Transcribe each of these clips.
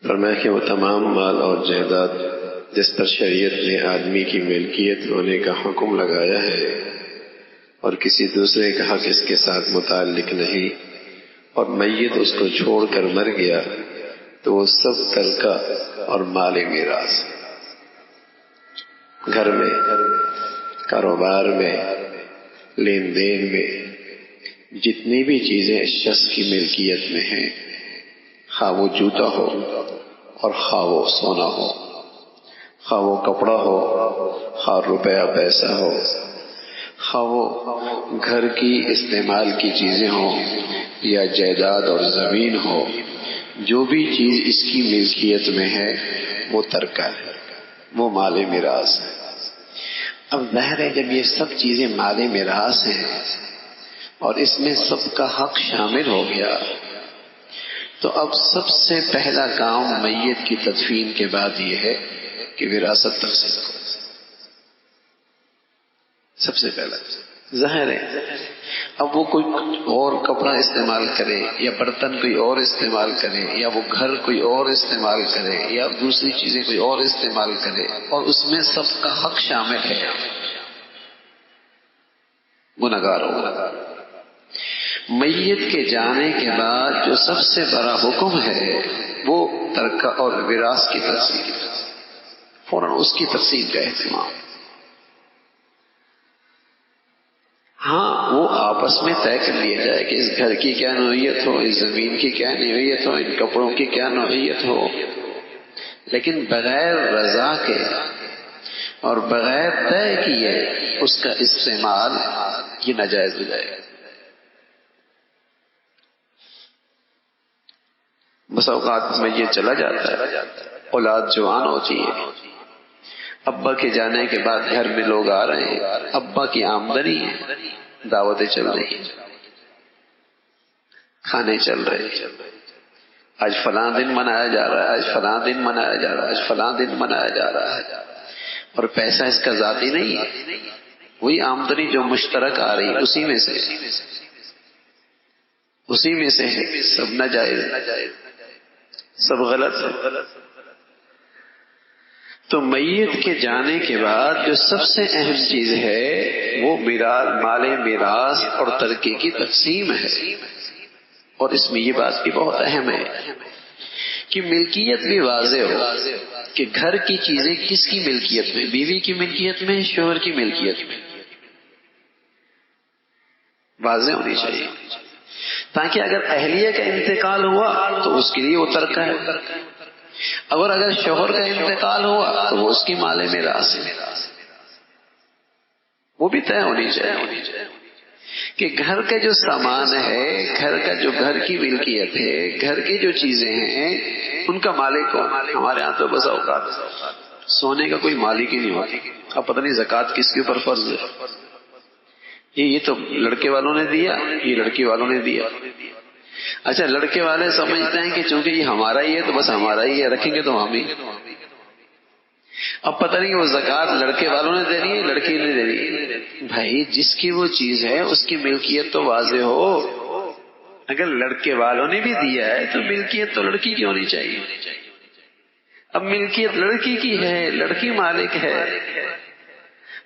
فرمایا کہ وہ تمام مال اور جائیداد جس پر شریعت نے آدمی کی ملکیت ہونے کا حکم لگایا ہے اور کسی دوسرے کا حق اس کے ساتھ متعلق نہیں، اور میت اس کو چھوڑ کر مر گیا تو وہ سب ترکہ اور مال میراث، گھر میں، کاروبار میں، لین دین میں جتنی بھی چیزیں اس شخص کی ملکیت میں ہیں، خواہ وہ جوتا ہو اور خواہ وہ سونا ہو، خواہ وہ کپڑا ہو، خواہ روپیہ پیسہ ہو، خواہ وہ گھر کی استعمال کی چیزیں ہوں یا جائیداد اور زمین ہو، جو بھی چیز اس کی ملکیت میں ہے وہ ترکہ ہے، وہ مال میراث ہے۔ اب ظاہر ہے جب یہ سب چیزیں مال میراث ہیں اور اس میں سب کا حق شامل ہو گیا تو اب سب سے پہلا کام میت کی تدفین کے بعد یہ ہے کہ وراثت تقسیم ہو۔ سب سے پہلا ظاہر ہے اب وہ کوئی اور کپڑا استعمال کرے یا برتن کوئی اور استعمال کرے یا وہ گھر کوئی اور استعمال کرے یا دوسری چیزیں کوئی اور استعمال کرے اور اس میں سب کا حق شامل ہے، گنہگار ہوگا۔ میت کے جانے کے بعد جو سب سے بڑا حکم ہے وہ ترکہ اور وراث کی تقسیم، فوراً اس کی تقسیم کا اہتمام۔ ہاں وہ آپس میں طے کر لیا جائے کہ اس گھر کی کیا نوعیت ہو، اس زمین کی کیا نوعیت ہو، ان کپڑوں کی کیا نوعیت ہو، لیکن بغیر رضا کے اور بغیر طے کیے اس کا استعمال یہ ناجائز ہو جائے گا۔ بس اوقات میں یہ چلا جاتا ہے، اولاد جوان ہوتی ہے، ابا کے جانے کے بعد گھر میں لوگ آ رہے ہیں، ابا کی آمدنی ہے، دعوتیں چل رہی ہیں، کھانے چل رہے ہیں، آج فلاں دن منایا جا رہا ہے، آج فلاں دن منایا جا رہا ہے، آج فلاں دن منایا جا رہا ہے، اور پیسہ اس کا ذاتی نہیں ہے، وہی آمدنی جو مشترک آ رہی اسی میں سے ہے، سب ناجائز، سب غلط ہے۔ تو میت کے جانے کے بعد جو سب سے اہم چیز ہے وہ مال میراث اور ترکے کی تقسیم ہے، اور اس میں یہ بات بھی بہت اہم ہے کہ ملکیت بھی واضح ہو کہ گھر کی چیزیں کس کی ملکیت میں، بیوی کی ملکیت میں، شوہر کی ملکیت میں، واضح ہونی چاہیے، تاکہ اگر اہلیہ کا انتقال ہوا تو اس کے لیے وہ ترکہ ہے، اگر شوہر کا انتقال ہوا تو وہ اس کی مال میراث ہے، وہ بھی طے ہونی چاہیے کہ گھر کا جو سامان ہے، گھر کا جو گھر کی ملکیت ہے، گھر کی جو چیزیں ہیں ان کا مالک کون۔ ہمارے ہاں تو بس اوقات سونے کا کوئی مالک ہی نہیں ہوتا، اب پتہ نہیں زکوٰۃ کس کے اوپر فرض ہے، یہ تو لڑکے والوں نے دیا، یہ لڑکی والوں نے دیا۔ اچھا لڑکے والے سمجھتے ہیں کہ چونکہ یہ ہمارا ہی ہے تو بس ہمارا ہی ہے، رکھیں گے تو ہم ہی، اب پتہ نہیں وہ زکوٰۃ لڑکے والوں نے دینی ہے لڑکی نے دینی ہے۔ بھائی جس کی وہ چیز ہے اس کی ملکیت تو واضح ہو، اگر لڑکے والوں نے بھی دیا ہے تو ملکیت تو لڑکی کی ہونی چاہیے۔ اب ملکیت لڑکی کی ہے، لڑکی مالک ہے،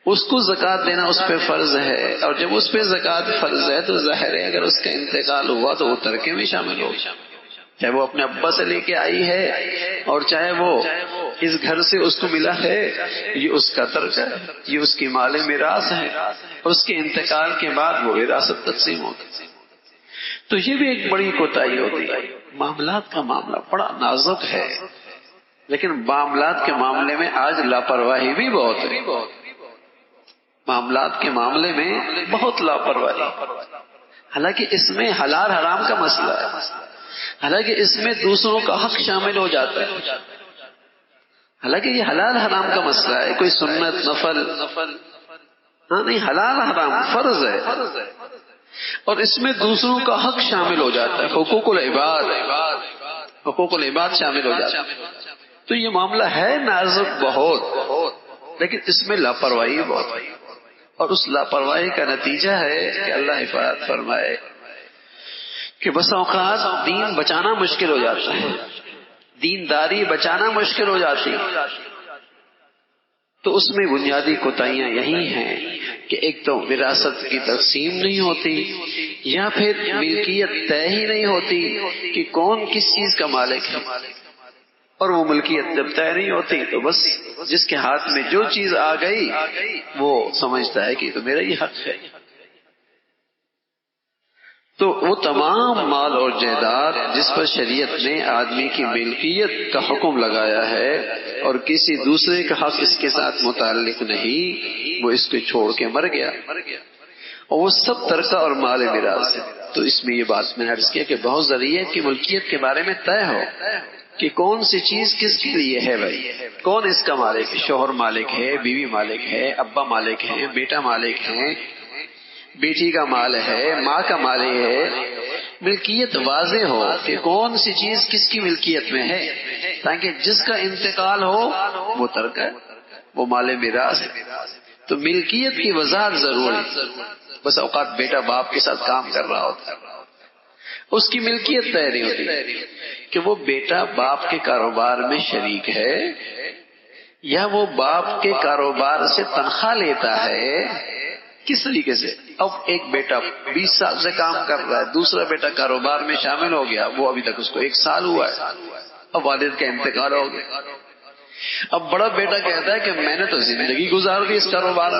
اس کو زکوٰۃ دینا اس پہ فرض ہے، اور جب اس پہ زکوٰۃ فرض ہے تو ظاہر ہے اگر اس کا انتقال ہوا تو وہ ترکے میں شامل ہو، چاہے وہ اپنے ابا سے لے کے آئی ہے اور چاہے وہ اس گھر سے اس کو ملا ہے، یہ اس کا ترکہ ہے، یہ اس کی مال میراث ہے، اور اس کے انتقال کے بعد وہ وراثت تقسیم ہوتی۔ تو یہ بھی ایک بڑی کوتاہی ہوتی ہے۔ معاملات کا معاملہ بڑا نازک ہے، لیکن معاملات کے معاملے میں آج لاپرواہی بھی بہت ہے، معاملات کے معاملے میں بہت لاپرواہی، حالانکہ اس میں حلال حرام کا مسئلہ ہے، حالانکہ اس میں دوسروں کا حق شامل ہو جاتا ہے، حالانکہ یہ حلال حرام کا مسئلہ ہے، کوئی سنت نفل ہاں نہیں، حلال حرام فرض ہے، اور اس میں دوسروں کا حق شامل ہو جاتا ہے، حقوق العباد شامل ہو جاتا ہے۔ تو یہ معاملہ ہے نازک بہت، لیکن اس میں لاپرواہی بہت ہے، اور اس لاپرواہی کا نتیجہ ہے کہ اللہ حفاظت فرمائے کہ بس اوقات دین بچانا مشکل ہو جاتا ہے، دینداری بچانا مشکل ہو جاتی. تو اس میں بنیادی کوتاہیاں یہی ہیں کہ ایک تو وراثت کی تقسیم نہیں ہوتی، یا پھر ملکیت طے ہی نہیں ہوتی کہ کون کس چیز کا مالک ہے. اور وہ ملکیت جب طے نہیں ہوتی تو بس جس کے ہاتھ میں جو چیز آ گئی وہ سمجھتا ہے کہ تو میرا یہ حق ہے. تو وہ تمام مال اور جائیداد جس پر شریعت نے آدمی کی ملکیت کا حکم لگایا ہے اور کسی دوسرے کا حق اس کے ساتھ متعلق نہیں، وہ اس کو چھوڑ کے مر گیا، اور وہ سب ترکہ اور مال میراث ہے. تو اس میں یہ بات میں نے عرض کیا کہ بہت ضروری ہے کہ ملکیت کے بارے میں طے ہو کہ کون سی چیز کس کے لیے ہے. بھائی کون اس کا مالک ہے؟ شوہر مالک ہے، بیوی مالک ہے، ابا مالک ہے، بیٹا مالک ہے، بیٹی کا مال ہے، ماں کا مال ہے. ملکیت واضح ہو کہ کون سی چیز کس کی ملکیت میں ہے، تاکہ جس کا انتقال ہو وہ ترک ہے، وہ مال میراث ہے. تو ملکیت کی وضاحت ضروری. بس اوقات بیٹا باپ کے ساتھ کام کر رہا ہوتا ہے، اس کی ملکیت طے نہیں ہوتی کہ وہ بیٹا باپ کے کاروبار میں شریک ہے یا وہ باپ کے کاروبار سے تنخواہ لیتا ہے. کس طریقے سے؟ اب ایک بیٹا 20 سال سے کام کر رہا ہے، دوسرا بیٹا کاروبار میں شامل ہو گیا، وہ ابھی تک اس کو 1 سال ہوا ہے، اب والد کا انتقال ہو گیا. اب بڑا بیٹا کہتا ہے کہ میں نے تو زندگی گزار دی اس کاروبار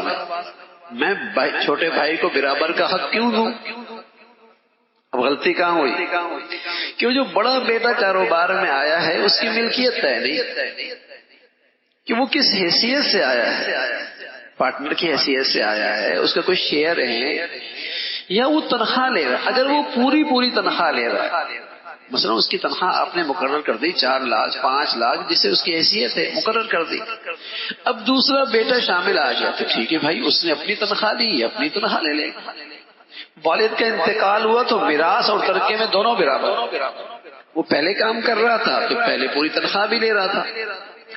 میں چھوٹے بھائی کو برابر کا حق کیوں دوں؟ اب غلطی کہاں ہوئی؟ کہ جو بڑا بیٹا کاروبار میں آیا ہے اس کی ملکیت طے نہیں کہ وہ کس حیثیت سے آیا ہے. پارٹنر کی حیثیت سے آیا ہے، اس کا کوئی شیئر ہے یا وہ تنخواہ لے رہا ہے. اگر وہ پوری تنخواہ لے رہا ہے، مثلا اس کی تنخواہ آپ نے مقرر کر دی 4 لاکھ 5 لاکھ جس سے اس کی حیثیت ہے مقرر کر دی، اب دوسرا بیٹا شامل آ گیا تو ٹھیک ہے بھائی، اس نے اپنی تنخواہ دی، اپنی تنخواہ لے لے. والد کا انتقال ہوا تو میراث اور ترکے میں دونوں برابر. وہ پہلے کام کر رہا تھا تو پہلے پوری تنخواہ بھی لے رہا تھا،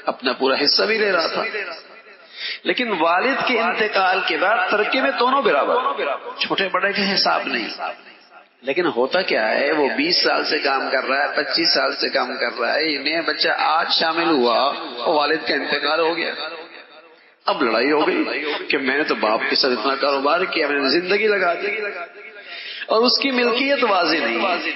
اپنا پورا حصہ بھی لے رہا تھا، لیکن والد کے انتقال کے بعد ترکے میں دونوں برابر، چھوٹے بڑے کا حساب نہیں. لیکن ہوتا کیا ہے، وہ 20 سال سے کام کر رہا ہے، 25 سال سے کام کر رہا ہے، یہ نیا بچہ آج شامل ہوا اور والد کا انتقال ہو گیا. اب لڑائی ہو گئی کہ میں نے تو باپ کے ساتھ اتنا کاروبار کیا، میں نے زندگی لگا دی، اور اس کی ملکیت واضح نہیں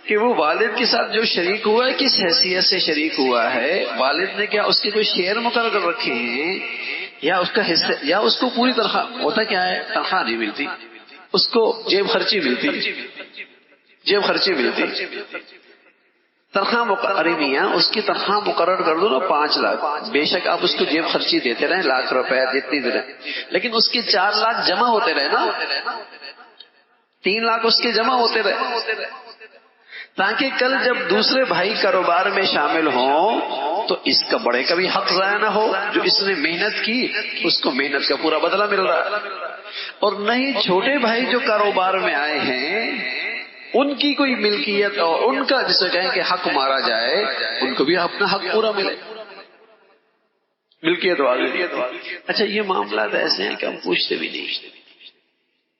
کہ وہ والد کے ساتھ جو شریک ہوا ہے کس حیثیت سے شریک ہوا ہے. والد نے کیا اس کے کوئی شیئر مقرر کر رکھے ہیں یا اس کا حصہ، یا اس کو پوری تنخواہ. ہوتا کیا ہے، تنخواہ نہیں ملتی اس کو، جیب خرچی ملتی، جیب خرچی ملتی. تنخواہ مقرر میاں اس کی تنخواہ مقرر کر دو نا 5 لاکھ، بے شک آپ اس کو جیب خرچی دیتے رہیں لاکھ روپے جتنی دے رہے، لیکن اس کے 4 لاکھ جمع ہوتے رہے نا، 3 لاکھ اس کے جمع ہوتے رہے، تاکہ کل جب دوسرے بھائی کاروبار میں شامل ہوں تو اس کا بڑے کا بھی حق ضائع نہ ہو. جو اس نے محنت کی اس کو محنت کا پورا بدلہ مل رہا ہے، اور نہیں چھوٹے بھائی جو کاروبار میں آئے ہیں ان کی کوئی ملکیت اور ان کا جسے کہیں کہ حق مارا جائے، ان کو بھی اپنا حق پورا ملے. ملکیت والے. اچھا یہ معاملات ایسے ہیں کہ ہم پوچھتے بھی نہیں،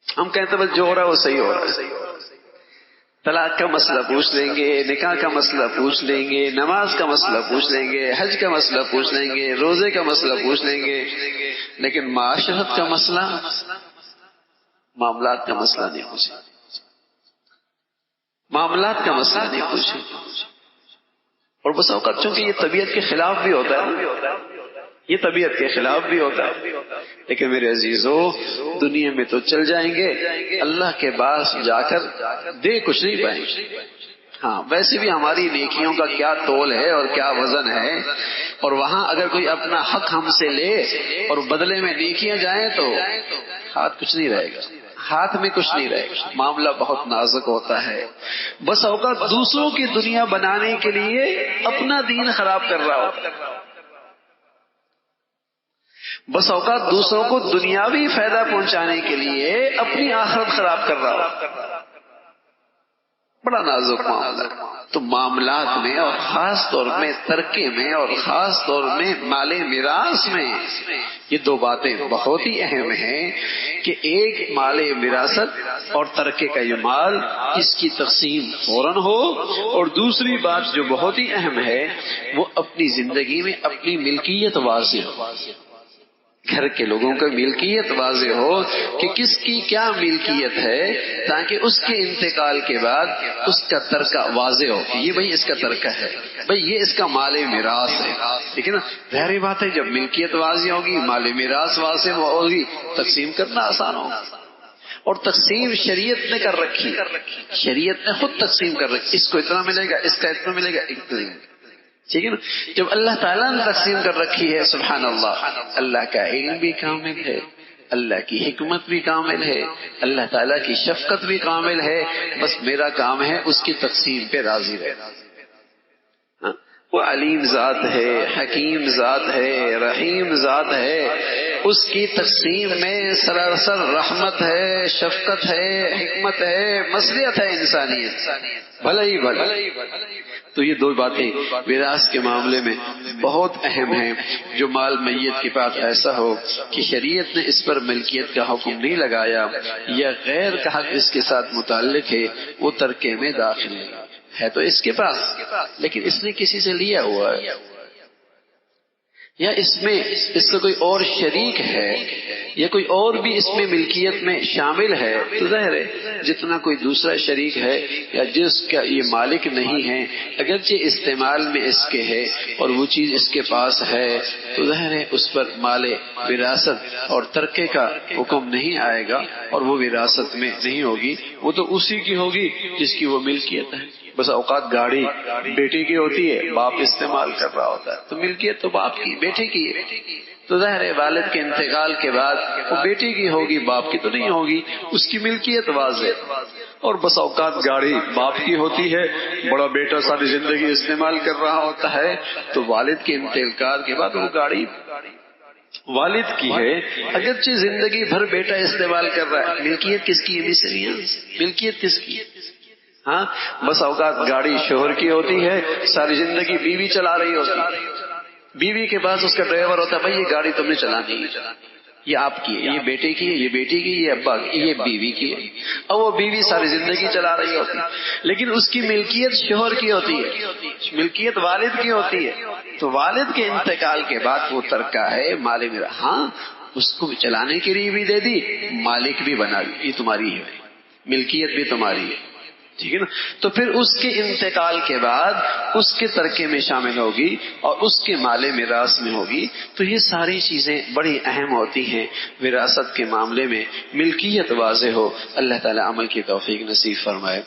ہم کہتے بس جو ہو رہا ہے وہ صحیح ہو رہا ہے. طلاق کا مسئلہ پوچھ لیں گے، نکاح کا مسئلہ پوچھ لیں گے، نماز کا مسئلہ پوچھ لیں گے، حج کا مسئلہ پوچھ لیں گے، روزے کا مسئلہ پوچھ لیں گے، لیکن معاشرت کا مسئلہ، معاملات کا مسئلہ نہیں پوچھیں. معاملات کا مسئلہ نہیں پوچھیں. اور بس اوقات چونکہ یہ طبیعت کے خلاف بھی ہوتا ہے، یہ طبیعت کے خلاف بھی ہوتا ہے. لیکن میرے عزیزو، دنیا میں تو چل جائیں گے، اللہ کے پاس جا کر دے کچھ نہیں پائیں گے. ہاں ویسے بھی ہماری نیکیوں کا کیا تول ہے اور کیا وزن ہے، اور وہاں اگر کوئی اپنا حق ہم سے لے اور بدلے میں نیکیاں جائیں تو ہاتھ کچھ نہیں رہے گا، ہاتھ میں کچھ نہیں رہے گا. معاملہ بہت نازک ہوتا ہے. بس اوقات دوسروں کی دنیا بنانے کے لیے اپنا دین خراب کر رہا ہوتا ہے، بس اوقات دوسروں کو دنیاوی فائدہ پہنچانے کے لیے اپنی آخرت خراب کر رہا ہو. بڑا نازک معاملہ. تو معاملات میں اور خاص طور میں ترکے میں اور خاص طور میں مال میراث میں یہ 2 باتیں بہت ہی اہم ہیں کہ ایک مال وراثت اور ترکے کا یہ مال اس کی تقسیم فوراً ہو، اور دوسری بات جو بہت ہی اہم ہے وہ اپنی زندگی میں اپنی ملکیت واضح ہو، گھر کے لوگوں کا ملکیت واضح ہو کہ کس کی کیا ملکیت ہے، تاکہ اس کے انتقال کے بعد اس کا ترکہ واضح ہو کہ یہ بھئی اس کا ترکہ ہے، بھئی یہ اس کا مال میراث ہے. لیکن ظاہری بات ہے جب ملکیت واضح ہوگی، مال میراث واضح ہوگی، تقسیم کرنا آسان ہوگا. اور تقسیم شریعت نے کر رکھی، شریعت نے خود تقسیم کر رکھی، اس کو اتنا ملے گا، اس کا اتنا ملے گا، ٹھیک ہے نا. جب اللہ تعالیٰ نے تقسیم کر رکھی ہے، سبحان اللہ، اللہ کا علم بھی کامل ہے، اللہ کی حکمت بھی کامل ہے، اللہ تعالیٰ کی شفقت بھی کامل ہے. بس میرا کام ہے اس کی تقسیم پہ راضی رہنا. وہ علیم ذات ہے، حکیم ذات ہے، رحیم ذات ہے، اس کی تقسیم میں سراسر رحمت ہے، شفقت ہے، حکمت ہے، مصلحت ہے انسانیت، بھلا ہی بھلا. تو یہ دو باتیں وراثت کے معاملے میں بہت اہم ہیں. جو مال میت کے پاس ایسا ہو کہ شریعت نے اس پر ملکیت کا حکم نہیں لگایا یا غیر کا حق اس کے ساتھ متعلق ہے، وہ ترکے میں داخل ہے تو اس کے پاس، لیکن اس نے کسی سے لیا ہوا ہے یا اس میں اس کا کوئی اور شریک ہے یا کوئی اور بھی اس میں ملکیت میں شامل ہے، تو ظاہر ہے جتنا کوئی دوسرا شریک ہے یا جس کا یہ مالک نہیں ہے، اگرچہ استعمال میں اس کے ہے اور وہ چیز اس کے پاس ہے، تو ظاہر ہے اس پر مال وراثت اور ترکے کا حکم نہیں آئے گا اور وہ وراثت میں نہیں ہوگی. وہ تو اسی کی ہوگی جس کی وہ ملکیت ہے. بس اوقات گاڑی بیٹے کی ہوتی ہے، باپ استعمال کر رہا ہوتا ہے، تو ملکیت تو باپ کی، بیٹے کی ہے. تو ظاہر ہے والد کے انتقال کے بعد وہ بیٹے کی ہوگی، باپ کی تو نہیں ہوگی، اس کی ملکیت واضح. اور بس اوقات گاڑی باپ کی ہوتی ہے، بڑا بیٹا ساری زندگی استعمال کر رہا ہوتا ہے، تو والد کے انتقال کے بعد وہ گاڑی والد کی ہے، اگرچہ زندگی بھر بیٹا استعمال کر رہا ہے. ملکیت کس کی ہے؟ ملکیت کس کی؟ ہاں بس اوقات گاڑی شوہر کی ہوتی ہے، ساری زندگی بیوی چلا رہی ہوتی ہے، بیوی کے پاس اس کا ڈرائیور ہوتا ہے، بھائی یہ گاڑی تم نے چلانی ہے، یہ آپ کی ہے، یہ بیٹے کی ہے، یہ بیٹی کی، یہ ابا کی، یہ بیوی کی ہے. اور وہ بیوی ساری زندگی چلا رہی ہوتی ہے، لیکن اس کی ملکیت شوہر کی ہوتی ہے، ملکیت والد کی ہوتی ہے. تو والد کے انتقال کے بعد وہ ترکہ ہے مال میرا. ہاں اس کو چلانے کے لیے بھی دے دی، مالک بھی بنا دی، یہ تمہاری ہے، ملکیت بھی تمہاری ہے، ٹھیک ہے نا. تو پھر اس کے انتقال کے بعد اس کے ترکے میں شامل ہوگی اور اس کے مال میراث میں ہوگی. تو یہ ساری چیزیں بڑی اہم ہوتی ہیں وراثت کے معاملے میں. ملکیت واضح ہو. اللہ تعالی عمل کی توفیق نصیب فرمائے.